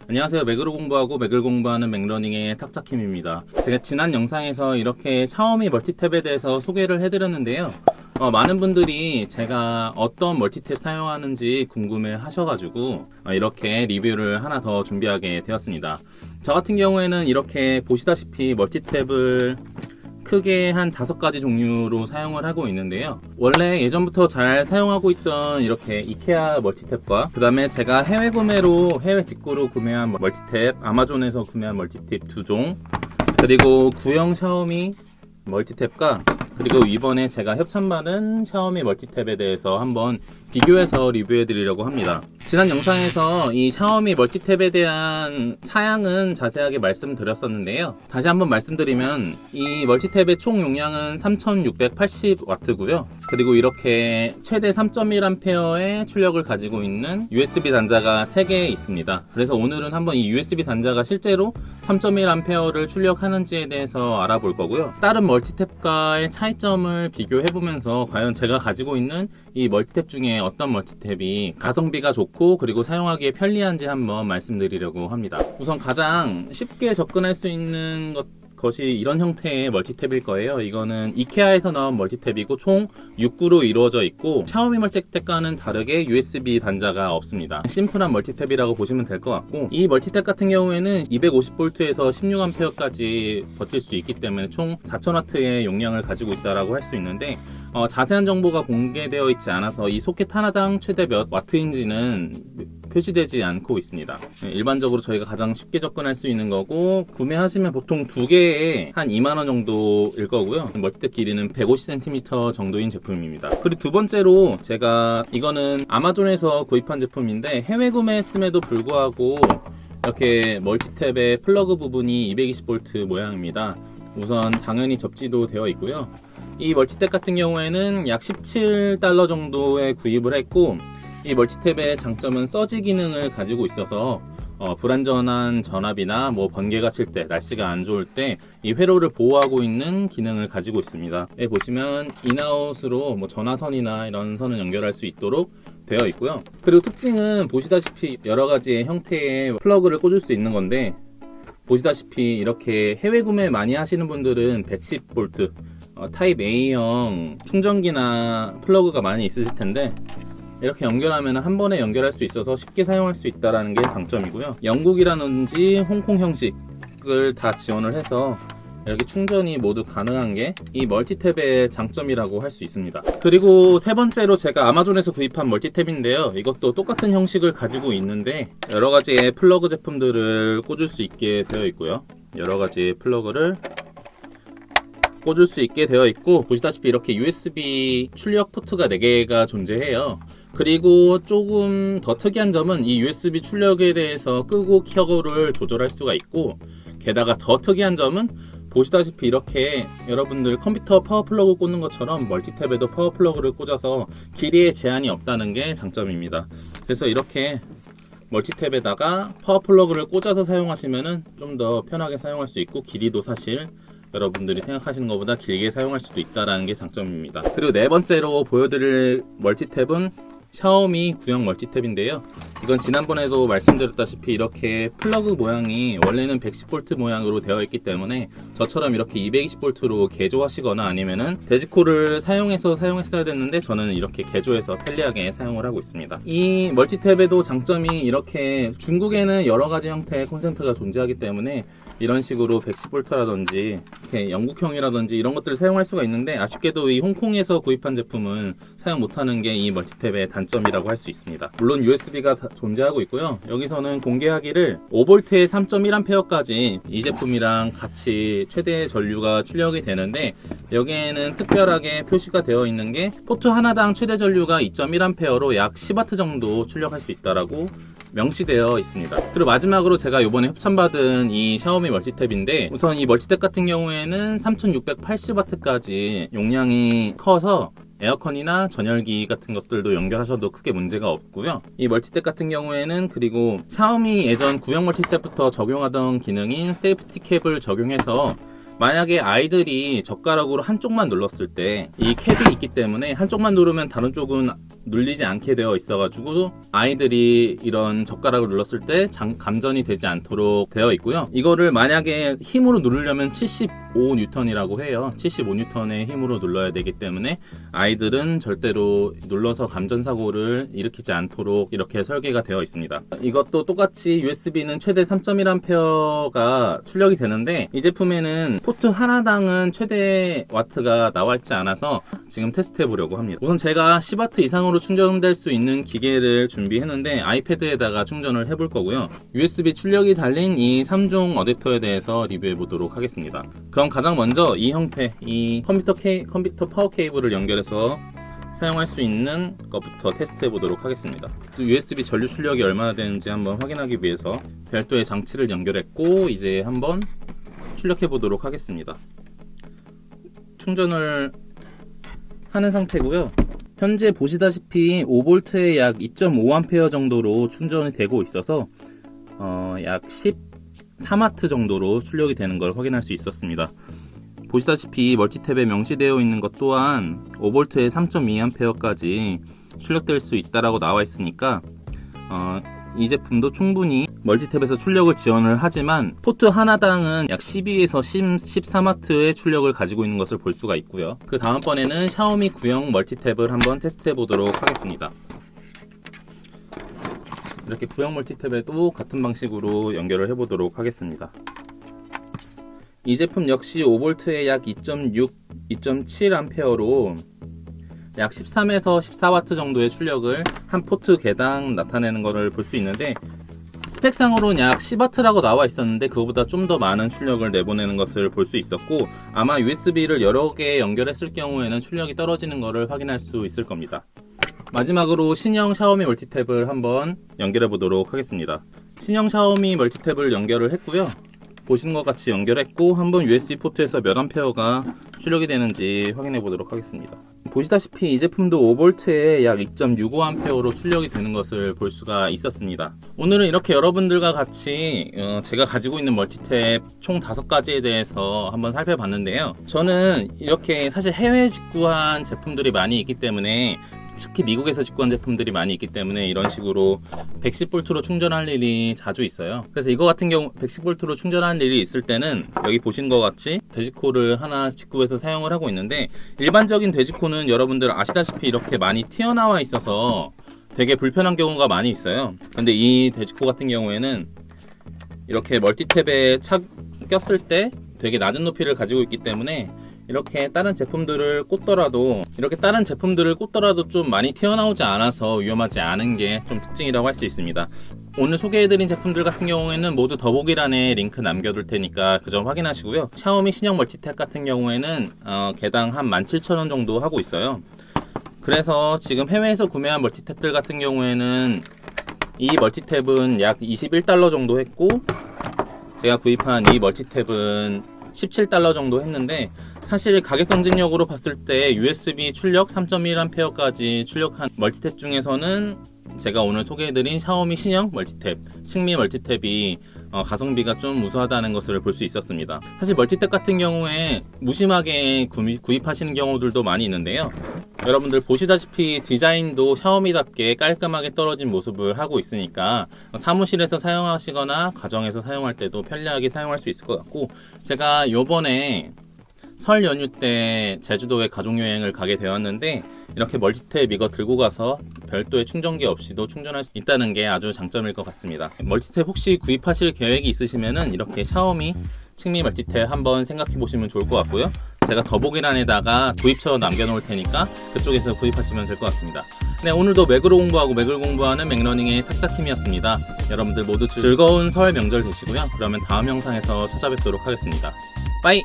안녕하세요. 맥으로 공부하고 맥을 공부하는 맥러닝의 탁자킴입니다. 제가 지난 영상에서 이렇게 샤오미 멀티탭에 대해서 소개를 해드렸는데요. 많은 분들이 제가 어떤 멀티탭 사용하는지 궁금해 하셔가지고 이렇게 리뷰를 하나 더 준비하게 되었습니다. 저 같은 경우에는 이렇게 보시다시피 멀티탭을 크게 한 5가지 종류로 사용을 하고 있는데요. 원래 예전부터 잘 사용하고 있던 이렇게 이케아 멀티탭과 그 다음에 제가 해외 구매로 해외 직구로 구매한 멀티탭, 아마존에서 구매한 멀티탭 2종, 그리고 구형 샤오미 멀티탭과 그리고 이번에 제가 협찬받은 샤오미 멀티탭에 대해서 한번 비교해서 리뷰해 드리려고 합니다. 지난 영상에서 이 샤오미 멀티탭에 대한 사양은 자세하게 말씀드렸었는데요. 다시 한번 말씀드리면 이 멀티탭의 총 용량은 3680W고요. 그리고 이렇게 최대 3.1A의 출력을 가지고 있는 USB 단자가 3개 있습니다. 그래서 오늘은 한번 이 USB 단자가 실제로 3.1A를 출력하는지에 대해서 알아볼 거고요. 다른 멀티탭과의 차이점을 비교해보면서 과연 제가 가지고 있는 이 멀티탭 중에 어떤 멀티탭이 가성비가 좋고 그리고 사용하기에 편리한지 한번 말씀드리려고 합니다. 우선 가장 쉽게 접근할 수 있는 것이 이런 형태의 멀티탭일 거예요. 이거는 이케아에서 나온 멀티탭이고 총 6구로 이루어져 있고 샤오미 멀티탭과는 다르게 USB 단자가 없습니다. 심플한 멀티탭이라고 보시면 될 것 같고, 이 멀티탭 같은 경우에는 250V에서 16A까지 버틸 수 있기 때문에 총 4000W의 용량을 가지고 있다고 할 수 있는데 자세한 정보가 공개되어 있지 않아서 이 소켓 하나당 최대 몇 와트인지는 표시되지 않고 있습니다. 일반적으로 저희가 가장 쉽게 접근할 수 있는 거고, 구매하시면 보통 2개에 한 2만원 정도일 거고요. 멀티탭 길이는 150cm 정도인 제품입니다. 그리고 두 번째로 제가 이거는 아마존에서 구입한 제품인데 해외 구매했음에도 불구하고 이렇게 멀티탭의 플러그 부분이 220V 모양입니다. 우선 당연히 접지도 되어 있고요. 이 멀티탭 같은 경우에는 약 $17 정도에 구입을 했고, 이 멀티탭의 장점은 서지 기능을 가지고 있어서 불안전한 전압이나 번개가 칠 때, 날씨가 안 좋을 때 이 회로를 보호하고 있는 기능을 가지고 있습니다. 여기 보시면 인아웃으로 전화선이나 이런 선을 연결할 수 있도록 되어 있고요. 그리고 특징은 보시다시피 여러 가지의 형태의 플러그를 꽂을 수 있는 건데, 보시다시피 이렇게 해외 구매 많이 하시는 분들은 110V 타입 A형 충전기나 플러그가 많이 있으실 텐데, 이렇게 연결하면 한 번에 연결할 수 있어서 쉽게 사용할 수 있다는 게 장점이고요. 영국이라든지 홍콩 형식을 다 지원을 해서 이렇게 충전이 모두 가능한 게 이 멀티탭의 장점이라고 할 수 있습니다. 그리고 세 번째로 제가 아마존에서 구입한 멀티탭인데요. 이것도 똑같은 형식을 가지고 있는데 여러 가지의 플러그 제품들을 꽂을 수 있게 되어 있고요. 여러 가지의 플러그를 꽂을 수 있게 되어 있고, 보시다시피 이렇게 USB 출력 포트가 4개가 존재해요. 그리고 조금 더 특이한 점은 이 USB 출력에 대해서 끄고 켜고를 조절할 수가 있고, 게다가 더 특이한 점은 보시다시피 이렇게 여러분들 컴퓨터 파워플러그 꽂는 것처럼 멀티탭에도 파워플러그를 꽂아서 길이에 제한이 없다는 게 장점입니다. 그래서 이렇게 멀티탭에다가 파워플러그를 꽂아서 사용하시면 좀 더 편하게 사용할 수 있고, 길이도 사실 여러분들이 생각하시는 것보다 길게 사용할 수도 있다는 게 장점입니다. 그리고 네 번째로 보여드릴 멀티탭은 샤오미 구형 멀티탭인데요. 이건 지난번에도 말씀드렸다시피 이렇게 플러그 모양이 원래는 110V 모양으로 되어 있기 때문에 저처럼 이렇게 220V로 개조하시거나 아니면은 데지코를 사용했어야 됐는데 저는 이렇게 개조해서 편리하게 사용을 하고 있습니다. 이 멀티탭에도 장점이 이렇게 중국에는 여러 가지 형태의 콘센트가 존재하기 때문에 이런 식으로 110V라든지 이렇게 영국형이라든지 이런 것들을 사용할 수가 있는데, 아쉽게도 이 홍콩에서 구입한 제품은 사용 못하는 게 이 멀티탭의 단점이라고 할 수 있습니다. 물론 USB가 존재하고 있고요. 여기서는 공개하기를 5V에 3.1A까지 이 제품이랑 같이 최대 전류가 출력이 되는데, 여기에는 특별하게 표시가 되어 있는 게 포트 하나당 최대 전류가 2.1A로 약 10W 정도 출력할 수 있다라고 명시되어 있습니다. 그리고 마지막으로 제가 이번에 협찬받은 이 샤오미 멀티탭인데, 우선 이 멀티탭 같은 경우에는 3680W까지 용량이 커서 에어컨이나 전열기 같은 것들도 연결하셔도 크게 문제가 없고요. 이 멀티탭 같은 경우에는 그리고 샤오미 예전 구형 멀티탭부터 적용하던 기능인 세이프티 캡을 적용해서 만약에 아이들이 젓가락으로 한쪽만 눌렀을 때 이 캡이 있기 때문에 한쪽만 누르면 다른 쪽은 눌리지 않게 되어 있어가지고 아이들이 이런 젓가락을 눌렀을 때 감전이 되지 않도록 되어 있고요. 이거를 만약에 힘으로 누르려면 75N이라고 해요. 75N의 힘으로 눌러야 되기 때문에 아이들은 절대로 눌러서 감전 사고를 일으키지 않도록 이렇게 설계가 되어 있습니다. 이것도 똑같이 USB는 최대 3.1A가 출력이 되는데 이 제품에는 포트 하나당은 최대 와트가 나와 있지 않아서 지금 테스트 해보려고 합니다. 우선 제가 10W 이상으로 충전될 수 있는 기계를 준비했는데 아이패드에다가 충전을 해볼 거고요. USB 출력이 달린 이 3종 어댑터에 대해서 리뷰해 보도록 하겠습니다. 그럼 가장 먼저 이 형태, 이 컴퓨터 파워 케이블을 연결해서 사용할 수 있는 것부터 테스트 해보도록 하겠습니다. USB 전류 출력이 얼마나 되는지 한번 확인하기 위해서 별도의 장치를 연결했고 이제 한번 출력해 보도록 하겠습니다. 충전을 하는 상태고요. 현재 보시다시피 5V에 약 2.5A 정도로 충전이 되고 있어서 약 14W 정도로 출력이 되는 걸 확인할 수 있었습니다. 보시다시피 멀티탭에 명시되어 있는 것 또한 5V에 3.2A까지 출력될 수 있다라고 나와 있으니까 이 제품도 충분히 멀티탭에서 출력을 지원을 하지만 포트 하나당은 약 12에서 13W의 출력을 가지고 있는 것을 볼 수가 있고요. 그 다음번에는 샤오미 구형 멀티탭을 한번 테스트해 보도록 하겠습니다. 이렇게 구형 멀티탭에도 같은 방식으로 연결을 해 보도록 하겠습니다. 이 제품 역시 5V에 약 2.6, 2.7A로 약 13에서 14W 정도의 출력을 한 포트 개당 나타내는 것을 볼 수 있는데 스펙상으로는 약 10W라고 나와 있었는데 그거보다 좀 더 많은 출력을 내보내는 것을 볼 수 있었고 아마 USB를 여러 개 연결했을 경우에는 출력이 떨어지는 것을 확인할 수 있을 겁니다. 마지막으로 신형 샤오미 멀티탭을 한번 연결해 보도록 하겠습니다. 신형 샤오미 멀티탭을 연결을 했고요. 보시는 것 같이 연결했고 한번 USB 포트에서 몇 암페어가 출력이 되는지 확인해 보도록 하겠습니다. 보시다시피 이 제품도 5V에 약 2.65A로 출력이 되는 것을 볼 수가 있었습니다. 오늘은 이렇게 여러분들과 같이 제가 가지고 있는 멀티탭 총 5가지에 대해서 한번 살펴봤는데요. 저는 이렇게 사실 해외 직구한 제품들이 많이 있기 때문에 특히 미국에서 직구한 제품들이 많이 있기 때문에 이런 식으로 110V로 충전할 일이 자주 있어요. 그래서 이거 같은 경우 110V로 충전할 일이 있을 때는 여기 보신 것 같이 돼지코를 하나 직구해서 사용을 하고 있는데 일반적인 돼지코는 여러분들 아시다시피 이렇게 많이 튀어나와 있어서 되게 불편한 경우가 많이 있어요. 근데 이 돼지코 같은 경우에는 이렇게 멀티탭에 꼈을 때 되게 낮은 높이를 가지고 있기 때문에 이렇게 다른 제품들을 꽂더라도 좀 많이 튀어나오지 않아서 위험하지 않은 게 좀 특징이라고 할 수 있습니다. 오늘 소개해드린 제품들 같은 경우에는 모두 더보기란에 링크 남겨둘 테니까 그 점 확인하시고요. 샤오미 신형 멀티탭 같은 경우에는 개당 한 17,000원 정도 하고 있어요. 그래서 지금 해외에서 구매한 멀티탭들 같은 경우에는 이 멀티탭은 약 21달러 정도 했고 제가 구입한 이 멀티탭은 17달러 정도 했는데 사실 가격 경쟁력으로 봤을 때 USB 출력 3.1A까지 출력한 멀티탭 중에서는 제가 오늘 소개해드린 샤오미 신형 멀티탭, 칭미 멀티탭이 가성비가 좀 우수하다는 것을 볼 수 있었습니다. 사실 멀티탭 같은 경우에 무심하게 구입하시는 경우들도 많이 있는데요. 여러분들 보시다시피 디자인도 샤오미답게 깔끔하게 떨어진 모습을 하고 있으니까 사무실에서 사용하시거나 가정에서 사용할 때도 편리하게 사용할 수 있을 것 같고 제가 요번에 설 연휴 때 제주도에 가족여행을 가게 되었는데 이렇게 멀티탭 이거 들고 가서 별도의 충전기 없이도 충전할 수 있다는 게 아주 장점일 것 같습니다. 멀티탭 혹시 구입하실 계획이 있으시면은 이렇게 샤오미 칭미 멀티탭 한번 생각해 보시면 좋을 것 같고요. 제가 더보기란에다가 구입처 남겨놓을 테니까 그쪽에서 구입하시면 될 것 같습니다. 네, 오늘도 맥으로 공부하고 맥을 공부하는 맥러닝의 탁자킴이었습니다. 여러분들 모두 즐거운 설 명절 되시고요. 그러면 다음 영상에서 찾아뵙도록 하겠습니다. 빠이!